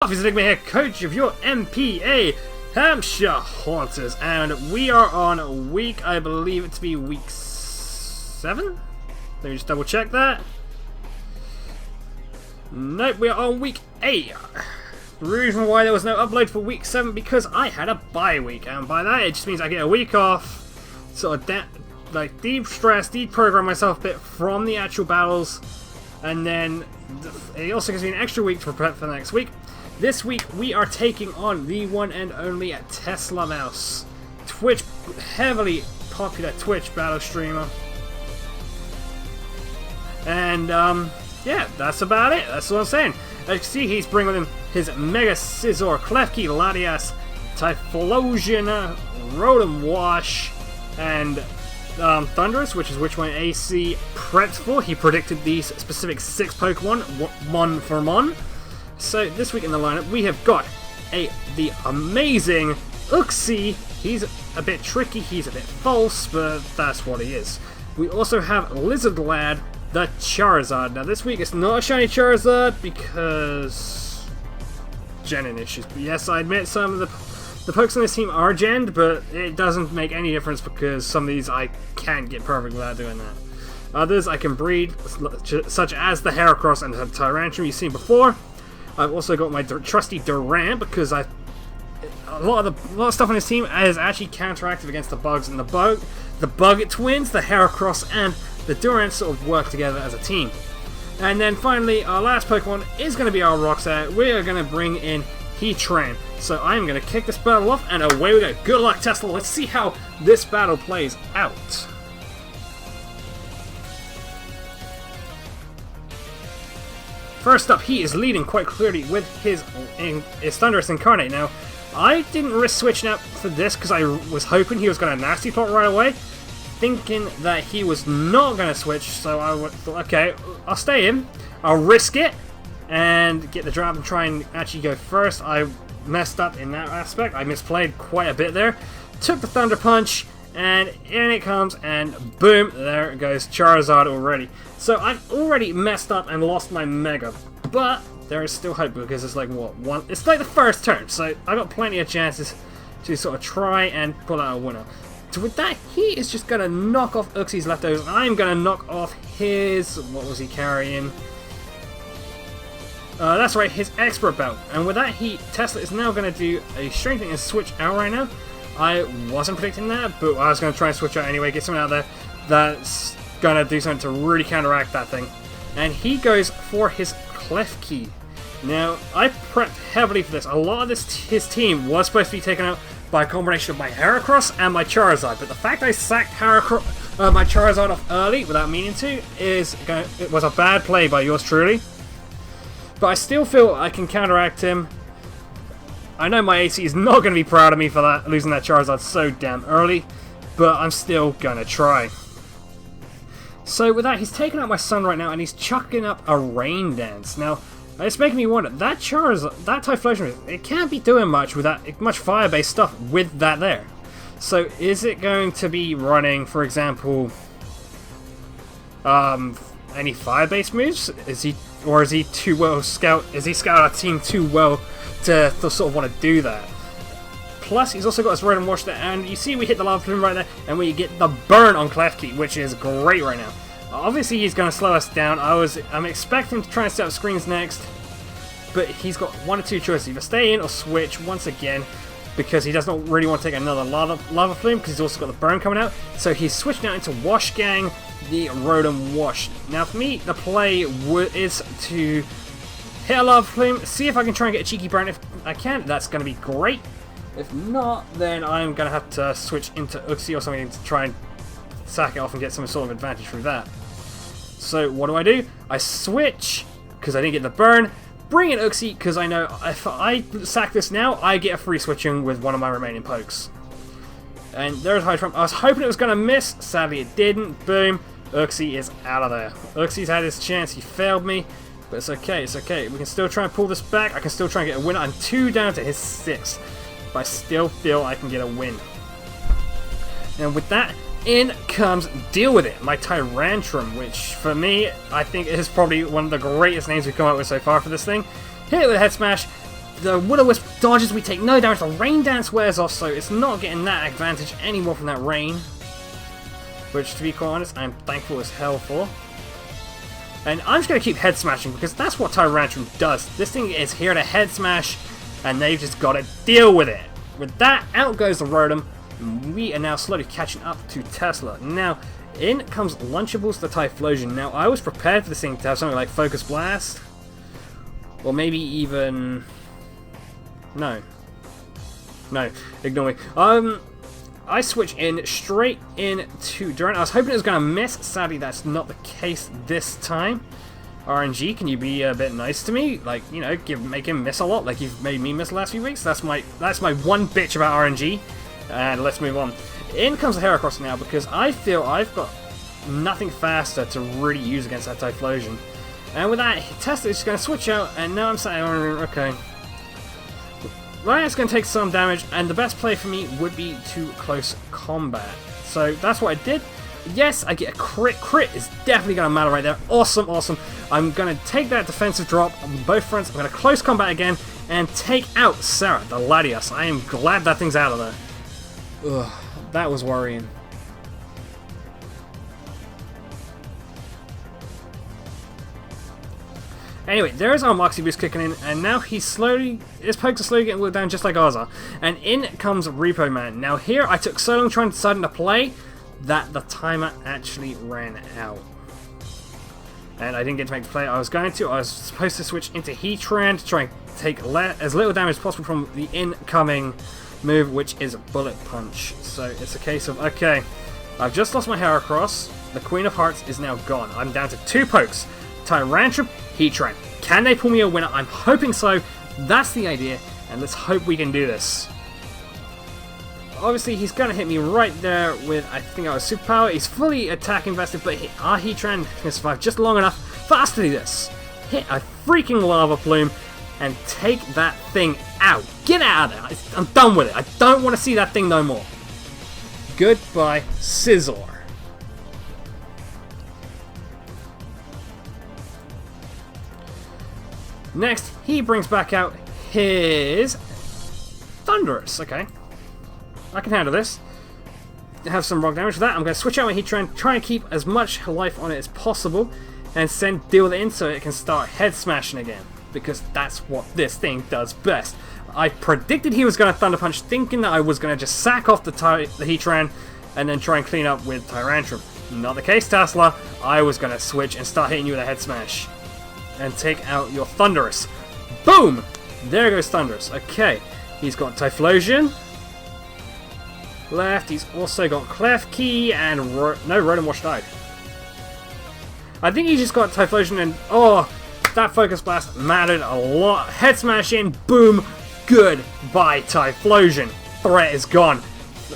Officer Enigma here, coach of your MPA Hampshire Haunters, and we are on week, I believe it to be week 7? Let me just double check that. Nope, we are on week 8. The reason why there was no upload for week 7 because I had a bye week, and by that it just means I get a week off, sort of de-stress, deprogram myself a bit from the actual battles, and then it also gives me an extra week to prepare for the next week. This week we are taking on the one and only Telsamouse, heavily popular Twitch battle streamer. And yeah, that's about it. That's what I'm saying. As you can see, he's bringing with him his Mega Scizor, Klefki, Latias, Typhlosion, Rotom Wash, and Thundurus, which is which one AC prepped for. He predicted these specific 6 Pokemon, one for one. So this week in the lineup, we have got the amazing Uxie. He's a bit tricky, he's a bit false, but that's what he is. We also have Lizard Lad, the Charizard. Now this week it's not a shiny Charizard because Genin issues. But yes, I admit some of the pokes on this team are genned, but it doesn't make any difference because some of these I can't get perfect without doing that. Others I can breed, such as the Heracross and the Tyrantrum you've seen before. I've also got my trusty Durant because a lot of stuff on his team is actually counteractive against the bugs, and the bug twins, the Heracross and the Durant sort of work together as a team. And then finally, our last Pokemon is going to be our Roxanne. We are going to bring in Heatran. So I'm going to kick this battle off, and away we go. Good luck, Tesla. Let's see how this battle plays out. First up, he is leading quite clearly with his Thundurus Incarnate. Now, I didn't risk switching out for this because I was hoping he was going to Nasty Plot right away, thinking that he was not going to switch, so I thought, okay, I'll stay in, I'll risk it, and get the drop and try and actually go first. I messed up in that aspect, I misplayed quite a bit there, took the Thunder Punch, and in it comes, and boom, there it goes, Charizard already. So I've already messed up and lost my Mega, but there is still hope because it's like, what, one? It's like the first turn, so I got plenty of chances to sort of try and pull out a winner. So with that, he is just going to knock off Uxie's leftovers, and I'm going to knock off his, what was he carrying? That's right, his Expert Belt. And with that, Tesla is now going to do a strengthening and switch out right now. I wasn't predicting that, but I was going to try and switch out anyway, get something out there that's going to do something to really counteract that thing. And he goes for his Klefki. Now, I prepped heavily for this. A lot of his team was supposed to be taken out by a combination of my Heracross and my Charizard, but the fact I sacked my Charizard off early without meaning to it was a bad play by yours truly. But I still feel I can counteract him. I know my AC is not going to be proud of me for that, losing that Charizard so damn early, but I'm still going to try. So with that, he's taking out my Sun right now, and he's chucking up a Rain Dance. Now, it's making me wonder, that Charizard, that Typhlosion, it can't be doing much with that, much fire-based stuff with that there. So is it going to be running, for example, any fire-based moves? Is he too well scout? Is he scouted our team too well to sort of want to do that? Plus, he's also got his Rotom Wash there, and you see we hit the Lava Plume right there, and we get the burn on Klefki, which is great right now. Obviously, he's going to slow us down. I'm expecting to try and set up screens next, but he's got one or two choices: either stay in or switch once again, because he does not really want to take another Lava Plume, because he's also got the burn coming out. So he's switching out into Wash Gang, the Rotom Wash. Now, for me, the play is to hit a Lava Plume, see if I can try and get a cheeky burn. If I can, that's going to be great. If not, then I'm going to have to switch into Uxie or something to try and sack it off and get some sort of advantage through that. So what do? I switch, because I didn't get the burn, bring in Uxie, because I know if I sack this now, I get a free switching with one of my remaining pokes. And there's High Trump. I was hoping it was going to miss, sadly it didn't. Boom, Uxie is out of there. Uxie's had his chance, he failed me, but it's okay, it's okay. We can still try and pull this back, I can still try and get a winner. I'm 2 down to his 6. But I still feel I can get a win. And with that, in comes Deal With It, my Tyrantrum, which for me, I think is probably one of the greatest names we've come up with so far for this thing. Hit it with a Head Smash, The Will-O-Wisp dodges, we take no damage, the Rain Dance wears off, so it's not getting that advantage anymore from that rain. Which, to be quite honest, I'm thankful as hell for. And I'm just going to keep head smashing, because that's what Tyrantrum does. This thing is here to head smash, and they've just got to deal with it. With that, out goes the Rotom. We are now slowly catching up to Tesla. Now, in comes Lunchables the Typhlosion. Now, I was prepared for this thing to have something like Focus Blast. Or maybe even... No. No, ignore me. I switch in straight into Durant. I was hoping it was going to miss. Sadly, that's not the case this time. RNG, can you be a bit nice to me? Like, you know, make him miss a lot, like you've made me miss the last few weeks. That's my one bitch about RNG. And let's move on. In comes the Heracross now, because I feel I've got nothing faster to really use against that Typhlosion. And with that, Tesla is going to switch out, and now I'm saying, okay. Right, it's going to take some damage, and the best play for me would be to close combat. So that's what I did. Yes, I get a crit. Crit is definitely going to matter right there. Awesome, awesome. I'm going to take that defensive drop on both fronts. I'm going to close combat again and take out Sarah, the Latias. I am glad that thing's out of there. Ugh, that was worrying. Anyway, there's our Moxie Boost kicking in, and now his pokes are slowly getting whittled down just like ours are. And in comes Repo Man. Now here, I took so long trying to decide to play that the timer actually ran out. And I didn't get to make the play I was going to. I was supposed to switch into Heatran to try and take as little damage as possible from the incoming move, which is Bullet Punch. So it's a case of, okay, I've just lost my Heracross. The Queen of Hearts is now gone. I'm down to 2 pokes. Tyrantrum, Heatran. Can they pull me a winner? I'm hoping so. That's the idea, and let's hope we can do this. Obviously, he's going to hit me right there with, I think, our Superpower. He's fully attack invested, but our Heatran can survive just long enough for us to do this. Hit a freaking Lava Plume and take that thing out. Get out of there. I'm done with it. I don't want to see that thing no more. Goodbye, Scizor. Next, he brings back out his Thundurus. Okay. I can handle this. Have some rock damage for that. I'm going to switch out my Heatran, try and keep as much life on it as possible, and then deal with it in so it can start head smashing again. Because that's what this thing does best. I predicted he was going to Thunder Punch, thinking that I was going to just sack off the Heatran and then try and clean up with Tyrantrum. Not the case, Tesla. I was going to switch and start hitting you with a head smash. And take out your Thundurus. Boom! There goes Thundurus. Okay, he's got Typhlosion. Left, he's also got Klefki and no, Rotom Wash died. I think he just got Typhlosion and oh, that Focus Blast mattered a lot. Head smash in, boom, goodbye Typhlosion. Threat is gone.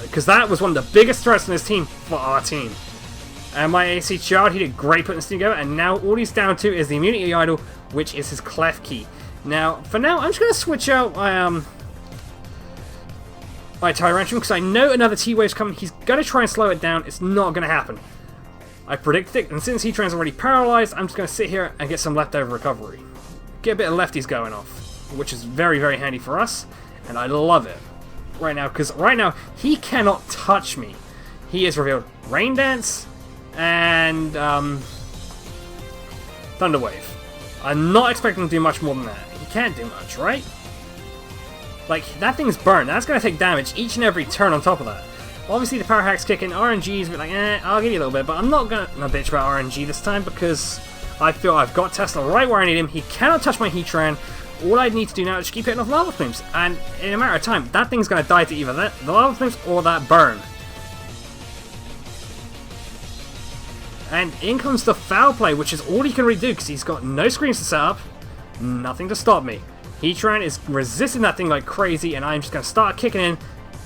Because that was one of the biggest threats in this team for our team. And my AC Child, he did great putting this thing together, and now all he's down to is the Immunity Idol, which is his Klefki. Now, for now, I'm just going to switch out my Tyrantrum, because I know another T-Wave's coming. He's going to try and slow it down. It's not going to happen. I predicted it, and since Heatran's already paralyzed, I'm just going to sit here and get some leftover recovery. Get a bit of lefties going off, which is very, very handy for us, and I love it right now, because right now, he cannot touch me. He has revealed Rain Dance and Thunder Wave. I'm not expecting him to do much more than that. He can't do much, right? Like, that thing's burned. That's going to take damage each and every turn on top of that. Obviously, the Power Hack's kicking. RNG's like, I'll give you a little bit, but I'm not going to bitch about RNG this time because I feel I've got Tesla right where I need him. He cannot touch my Heatran. All I need to do now is just keep hitting off Lava Plumes. And in a matter of time, that thing's going to die to either the Lava Plumes or that burn. And in comes the Foul Play, which is all he can really do because he's got no screens to set up, nothing to stop me. Heatran is resisting that thing like crazy, and I'm just going to start kicking in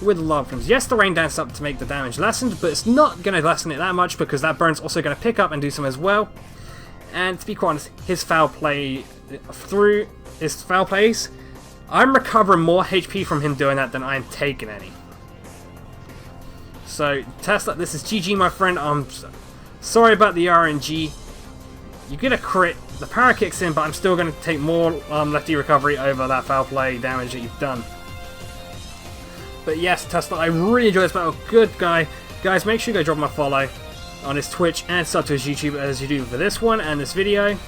with Lava Plumes. Yes, the Rain Dance up to make the damage lessened, but it's not going to lessen it that much because that burn's also going to pick up and do some as well. And to be quite honest, his Foul Play, through his Foul Plays, I'm recovering more HP from him doing that than I'm taking any. So, Tesla, this is GG, my friend. I'm sorry about the RNG. You get a crit, the power kicks in, but I'm still going to take more lefty recovery over that foul play damage that you've done. But yes, Tesla, I really enjoyed this battle. Good guy. Guys, make sure you go drop him a follow on his Twitch and sub to his YouTube as you do for this one and this video.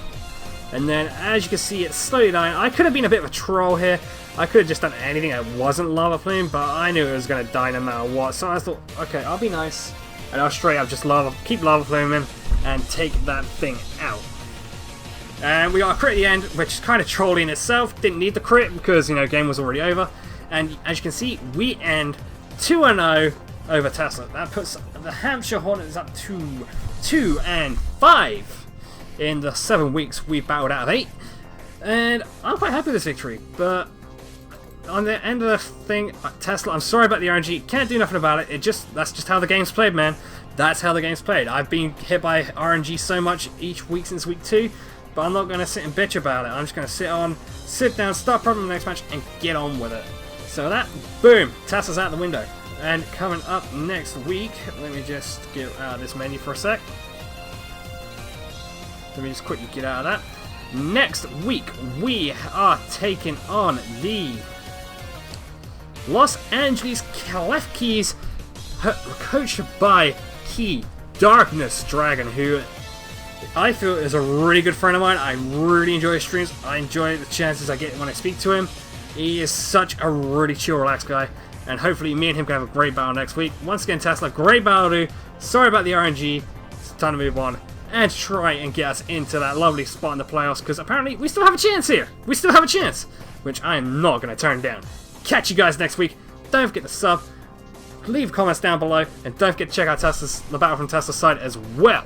And then, as you can see, it's slowly dying. I could have been a bit of a troll here. I could have just done anything that wasn't Lava Plume, but I knew it was going to die no matter what. So I thought, okay, I'll be nice. And I'll straight up just keep Lava Pluming and take that thing out. And we got a crit at the end, which is kind of trolly in itself. Didn't need the crit because, you know, game was already over. And as you can see, we end 2-0 over Tesla. That puts the Hampshire Hornets up to 2-5 in the 7 weeks we battled out of 8. And I'm quite happy with this victory. But on the end of the thing, Tesla, I'm sorry about the RNG. Can't do nothing about it. That's just how the game's played, man. That's how the game's played. I've been hit by RNG so much each week since week 2. But I'm not going to sit and bitch about it. I'm just going to sit down, start problem the next match, and get on with it. So that, boom, Tesla's out the window. And coming up next week, let me just get out of this menu for a sec. Let me just quickly get out of that. Next week, we are taking on the Los Angeles Kalefkis, coached by Key Darkness Dragon, who I feel is a really good friend of mine. I really enjoy his streams. I enjoy the chances I get when I speak to him. He is such a really chill, relaxed guy. And hopefully me and him can have a great battle next week. Once again, Tesla, great battle to do. Sorry about the RNG. It's time to move on and try and get us into that lovely spot in the playoffs, because apparently we still have a chance here. We still have a chance, which I am not going to turn down. Catch you guys next week. Don't forget to sub, leave comments down below, and don't forget to check out the battle from Tesla's side as well.